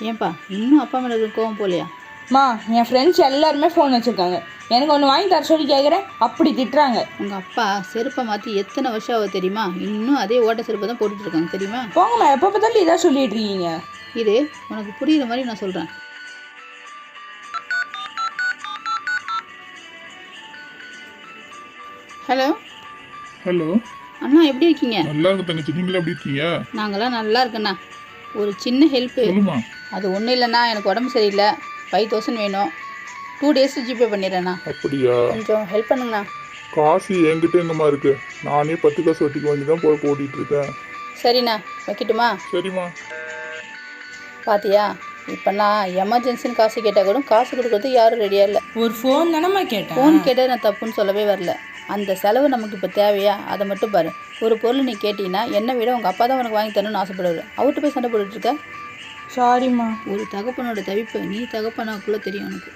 ஏன்பா இன்னும் அப்பா மேலே கோவம் போலையா? மா, என் ஃப்ரெண்ட்ஸ் எல்லாருமே ஃபோன் வச்சுருக்காங்க. எனக்கு ஒன்று வாங்கி தர சொல்லி கேட்குறேன், அப்படி திட்டுறாங்க. உங்கள் அப்பா செருப்பை மாற்றி எத்தனை வருஷம் ஆகுது தெரியுமா? இன்னும் அதே ஓட்ட செருப்பை தான் போட்டுட்டு இருக்காங்க தெரியுமா? போங்கம்மா, எப்போ பார்த்தாலும் இதாக சொல்லிட்டு இருக்கீங்க. இது உனக்கு புரியுற மாதிரி நான் சொல்கிறேன். ஹலோ ஹலோ அண்ணா, எப்படி இருக்கீங்க? நல்லா இருக்கு தங்கச்சி, நீங்களும் எப்படி இருக்கீங்க? நாங்களாம் நல்லா இருக்கண்ணா. ஒரு சின்ன ஹெல்ப்பு. சொல்லுமா. அது ஒன்றும் இல்லைண்ணா, எனக்கு உடம்பு சரியில்லை, 5000 வேணும். 2 days ஜிபே பண்ணிடுறேண்ணா. அப்படியா? கொஞ்சம் ஹெல்ப் பண்ணுங்கண்ணா. காசு என்கிட்ட எங்கம்மா இருக்கு? நானே 10 காசு வட்டிக்கு வாங்கி தான் போய் ஓட்டிட்டு இருக்கேன். சரிண்ணா, வைக்கட்டுமா? சரிம்மா. பாத்தியா, இப்போ நான் எமர்ஜென்சின்னு காசு கேட்டால் கூட காசு கொடுக்கறதுக்கு யாரும் ரெடியாக இல்லை. ஒரு ஃபோன் தானம்மா கேட்டேன். ஃபோன் கேட்டால் நான் தப்புன்னு சொல்லவே வரல. அந்த செலவு நமக்கு இப்போ தேவையா? அதை மட்டும் பாரு. ஒரு பொருள் நீ கேட்டீங்கன்னா என்னை விட உங்கள் அப்பா தான் உனக்கு வாங்கி தரணும்னு ஆசைப்படுவார். அவர்கிட்ட போய் சண்டை போட்டுட்ருக்க. சாரிம்மா. ஒரு தகப்பனோட தவிப்பு நீ தகப்பனாக்குள்ளே தெரியும் உனக்கு.